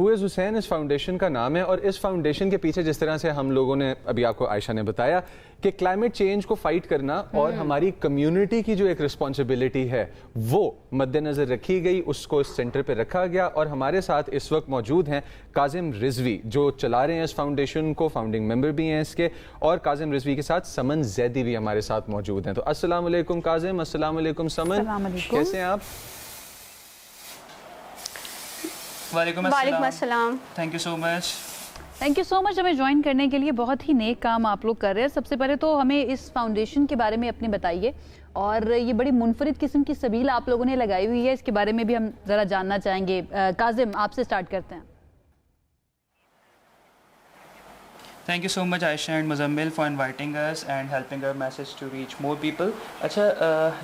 हुएज़ हुसैन इस फाउंडेशन का नाम है, और इस फाउंडेशन के पीछे जिस तरह से हम लोगों ने अभी आपको आयशा ने बताया कि क्लाइमेट चेंज को फाइट करना और हमारी कम्युनिटी की जो एक रिस्पॉन्सिबिलिटी है वो मद्देनज़र रखी गई, उसको इस सेंटर पे रखा गया। और हमारे साथ इस वक्त मौजूद हैं काजिम रिजवी जो चला रहे हैं इस फाउंडेशन को, फाउंडिंग मेंबर भी हैं इसके, और काजिम रिजवी के साथ समन जैदी भी हमारे साथ मौजूद हैं। तो अस्सलाम वालेकुम काजिम, अस्सलाम वालेकुम समन, कैसे हैं आप? वालेकुम अस्सलाम। Thank you so much. Thank you so much हमें ज्वाइन करने के लिए। बहुत ही नेक काम आप लोग कर रहे हैं। सबसे पहले तो हमें इस फाउंडेशन के बारे में अपने बताइए, और ये बड़ी मुनफरिद किस्म की सबील आप लोगों ने लगाई हुई है, इसके बारे में भी हम ज़रा जानना चाहेंगे। काजिम, आपसे स्टार्ट करते हैं। Thank you so much Aisha and Muzammil for inviting us and helping our message to reach more people. अच्छा,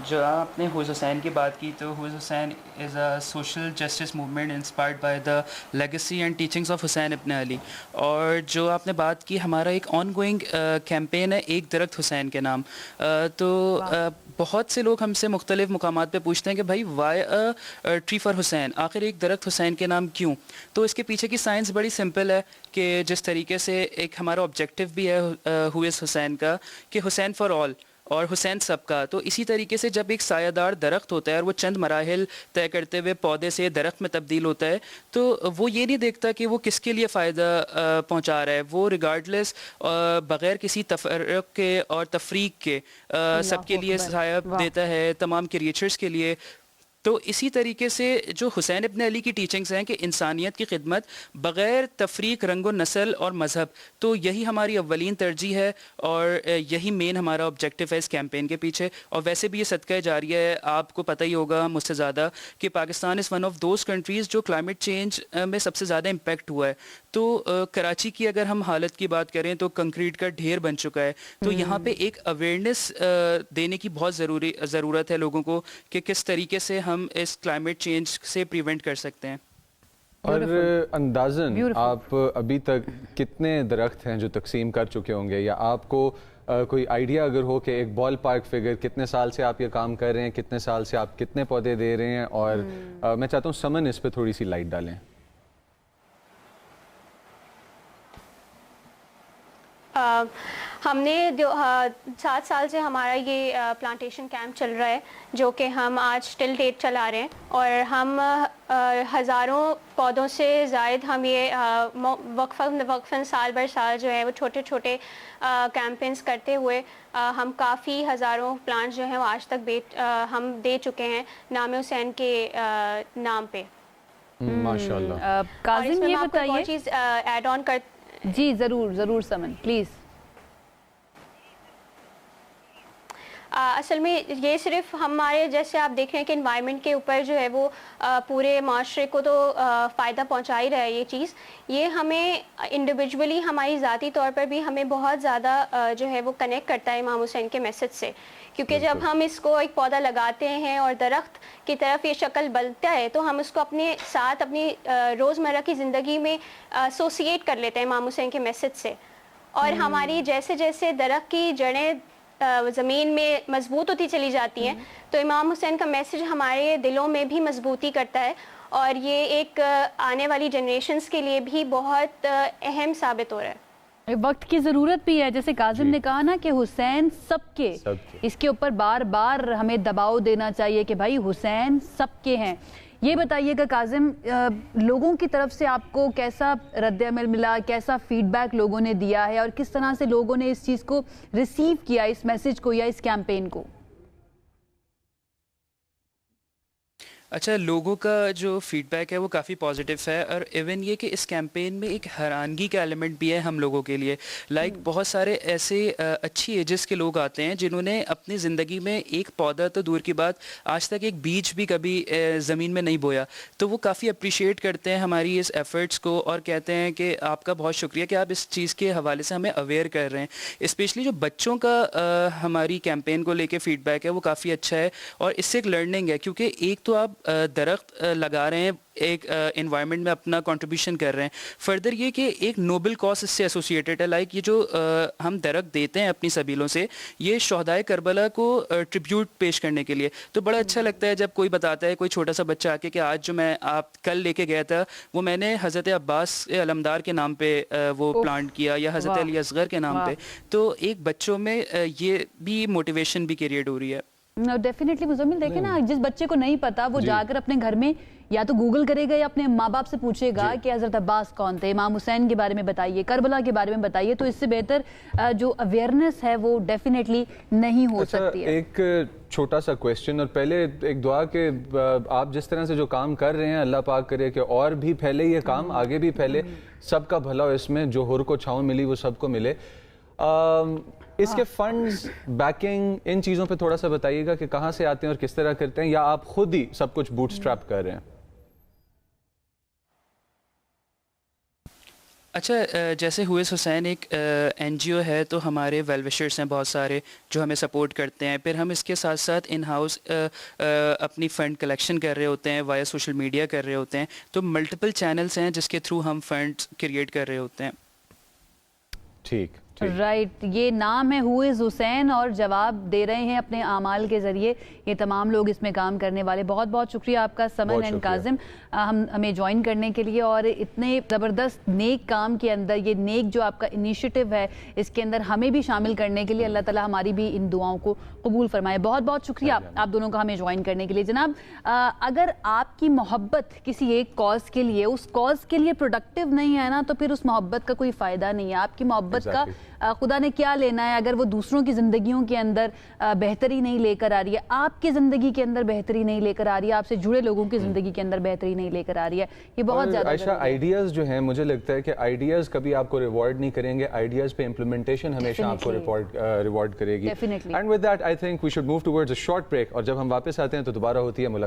जो आपने हुएज़ हुसैन की बात की, तो हुएज़ Hussain is a social justice movement inspired by the legacy and teachings of Hussain इब्न अली। और जो आपने बात की, हमारा एक ongoing कैंपेन है एक दरख्त हुसैन के नाम। तो बहुत से लोग हमसे मुख्तलिफ मुकामात पे पूछते हैं कि भाई why a tree for Hussain, आखिर एक दरख्त हुसैन के नाम क्यों? तो इसके पीछे की साइंस बड़ी सिंपल है कि जिस तरीके से एक हमारा ऑब्जेक्टिव भी है हुएज़ हुसैन का कि हुसैन फॉर ऑल और हुसैन सबका, तो इसी तरीके से जब एक सायादार दरख्त होता है और वो चंद मराहिल तय करते हुए पौधे से दरख्त में तब्दील होता है, तो वो ये नहीं देखता कि वो किसके लिए फ़ायदा पहुंचा रहा है। वो रिगार्डलेस बग़ैर किसी तफर्रुक़ के और तफरीक के सबके लिए साया देता है, तमाम क्रिएचर्स के लिए। तो इसी तरीके से जो हुसैन इब्न अली की टीचिंग्स हैं कि इंसानियत की खिदमत बग़ैर तफरीक रंग नस्ल और मज़हब, तो यही हमारी अव्वलीन तरजीह है और यही मेन हमारा ऑब्जेक्टिव है इस कैंपेन के पीछे। और वैसे भी ये सदका जारिया है, आपको पता ही होगा मुझसे ज़्यादा कि Pakistan is one of those countries जो क्लाइमेट चेंज में सबसे ज़्यादा इम्पेक्ट हुआ है। तो कराची की अगर हम हालत की बात करें तो कंक्रीट का ढेर बन चुका है। तो यहाँ पे एक अवेयरनेस देने की बहुत ज़रूरत है लोगों को कि किस तरीके से हम इस क्लाइमेट चेंज से प्रिवेंट कर सकते हैं। और अंदाज़न आप अभी तक कितने दरख्त हैं जो तकसीम कर चुके होंगे, या आपको कोई आइडिया अगर हो कि एक बॉल पार्क फिगर कितने साल से आप ये काम कर रहे हैं, कितने साल से आप कितने पौधे दे रहे हैं? और मैं चाहता हूँ समन इस पर थोड़ी सी लाइट डालें। हमने 7 साल से हमारा ये प्लांटेशन कैंप चल रहा है, जो कि हम आज टिल डेट चला रहे हैं, और हम हज़ारों पौधों से ज़ायद हम ये वक्फन साल बर साल जो है वो छोटे छोटे कैंपेन्स करते हुए हम काफ़ी हज़ारों प्लांट जो हैं वो आज तक हम दे चुके हैं नाम हुसैन के नाम पे। माशाल्लाह। काजिम, ये बताइए चीज़ ऐड ऑन कर। जी ज़रूर समन प्लीज़। असल में ये सिर्फ हमारे जैसे आप देख रहे हैं कि एनवायरनमेंट के ऊपर जो है वो पूरे माशरे को तो फ़ायदा पहुंचा ही रहा है ये चीज़। ये हमें इंडिविजुअली हमारी ज़ाती तौर पर भी हमें बहुत ज़्यादा जो है वो कनेक्ट करता है इमाम हुसैन के मैसेज से, क्योंकि जब हम इसको एक पौधा लगाते हैं और दरख्त की तरफ ये शक्ल बनता है तो हम उसको अपने साथ अपनी रोज़मर्रा की ज़िंदगी में एसोसिएट कर लेते हैं इमाम हुसैन के मैसेज से। और हमारी जैसे जैसे दरख्त की जड़ें ज़मीन में मजबूत होती चली जाती हैं, तो इमाम हुसैन का मैसेज हमारे दिलों में भी मजबूती करता है, और ये एक आने वाली जनरेशन्स के लिए भी बहुत अहम साबित हो रहा है। वक्त की ज़रूरत भी है, जैसे काजिम ने कहा ना कि हुसैन सबके, इसके ऊपर बार बार हमें दबाव देना चाहिए कि भाई हुसैन सबके हैं। ये बताइएगा काजिम, लोगों की तरफ से आपको कैसा रद्द-ए-अमल मिला, कैसा फीडबैक लोगों ने दिया है, और किस तरह से लोगों ने इस चीज़ को रिसीव किया, इस मैसेज को या इस कैंपेन को? अच्छा, लोगों का जो फीडबैक है वो काफ़ी पॉजिटिव है, और इवन ये कि इस कैंपेन में एक हैरानगी का एलिमेंट भी है हम लोगों के लिए। बहुत सारे ऐसे अच्छी एजेस के लोग आते हैं जिन्होंने अपनी ज़िंदगी में एक पौधा तो दूर की बात, आज तक एक बीज भी कभी ज़मीन में नहीं बोया। तो वो काफ़ी अप्रिशिएट करते हैं हमारी इस एफ़र्ट्स को और कहते हैं कि आपका बहुत शुक्रिया कि आप इस चीज़ के हवाले से हमें अवेयर कर रहे हैं। स्पेशली जो बच्चों का हमारी कैंपेन को लेके फ़ीडबैक है वो काफ़ी अच्छा है, और इससे एक लर्निंग है, क्योंकि एक तो आप درخت لگا رہے ہیں ایک انوائرمنٹ میں اپنا کنٹریبیوشن کر رہے ہیں. فردر یہ کہ ایک نوبل کاز اس سے ایسوسیٹیڈ ہے, لائک یہ جو ہم درخت دیتے ہیں اپنی سبیلوں سے, یہ شہدائے کربلا کو ٹریبیوٹ پیش کرنے کے لیے. تو بڑا اچھا لگتا ہے جب کوئی بتاتا ہے, کوئی چھوٹا سا بچہ آ کے, کہ آج جو میں آپ کل لے کے گیا تھا وہ میں نے حضرت عباس علمدار کے نام پہ وہ پلانٹ کیا, یا حضرت علی اصغر کے نام پہ. تو ایک بچوں میں یہ بھی موٹیویشن بھی کریٹ ہو رہی ہے. ڈیفینیٹلی مزمل دیکھیں نا, جس بچے کو نہیں پتا وہ جا کر اپنے گھر میں یا تو گوگل کرے گا یا اپنے ماں باپ سے پوچھے گا کہ حضرت عباس کون تھے, امام حسین کے بارے میں بتائیے, کربلا کے بارے میں بتائیے. تو اس سے بہتر جو اویئرنیس ہے وہ ڈیفینیٹلی نہیں ہو سکتی ہے. ایک چھوٹا سا کویسچن, اور پہلے ایک دعا کہ آپ جس طرح سے جو کام کر رہے ہیں اللہ پاک کرے کہ اور بھی پھیلے یہ کام, آگے بھی پھیلے, سب کا بھلا ہو اس میں, جو ہر کو چھاؤں ملی وہ سب کو ملے. اس کے فنڈز, بیکنگ, ان چیزوں پہ تھوڑا سا بتائیے گا کہ کہاں سے آتے ہیں اور کس طرح کرتے ہیں, یا آپ خود ہی سب کچھ بوٹ سٹریپ کر رہے ہیں؟ اچھا, جیسے ہوئز حسین ایک این جی او ہے, تو ہمارے ویل وشرس ہیں بہت سارے جو ہمیں سپورٹ کرتے ہیں. پھر ہم اس کے ساتھ ساتھ ان ہاؤس اپنی فنڈ کلیکشن کر رہے ہوتے ہیں, وایا سوشل میڈیا کر رہے ہوتے ہیں. تو ملٹیپل چینلز ہیں جس کے تھرو ہم فنڈ کریٹ کر رہے ہوتے ہیں. ٹھیک رائٹ, یہ نام ہے ہوئز حسین اور جواب دے رہے ہیں اپنے اعمال کے ذریعے یہ تمام لوگ اس میں کام کرنے والے. بہت بہت شکریہ آپ کا سمن اینڈ کاظم ہمیں جوائن کرنے کے لیے, اور اتنے زبردست نیک کام کے اندر, یہ نیک جو آپ کا انیشیٹو ہے اس کے اندر ہمیں بھی شامل کرنے کے لیے اللہ تعالیٰ ہماری بھی ان دعاؤں کو قبول فرمائے. بہت بہت شکریہ آپ دونوں کا ہمیں جوائن کرنے کے لیے. جناب, اگر آپ کی محبت کسی ایک کاز کے لیے, اس کاز کے لیے پروڈکٹیو نہیں ہے نا, تو پھر اس محبت کا کوئی فائدہ نہیں ہے. آپ کی محبت کا خدا نے کیا لینا ہے اگر وہ دوسروں کی زندگیوں کے اندر بہتری نہیں لے کر آ رہی ہے, آپ کی زندگی کے اندر بہتری نہیں لے کر آ رہی ہے, آپ سے جڑے لوگوں کی زندگی کے اندر بہتری نہیں لے کر آ رہی ہے. یہ بہت زیادہ عائشہ, آئیڈیاز جو ہیں, مجھے لگتا ہے کہ آئیڈیاز کبھی آپ کو ریوارڈ نہیں کریں گے, آئیڈیاز پہ امپلیمنٹیشن ہمیشہ آپ کو ریوارڈ کرے گی. And with that I think we should move towards a short break, اور جب ہم واپس آتے ہیں تو دوبارہ ہوتی ہے ملاقات.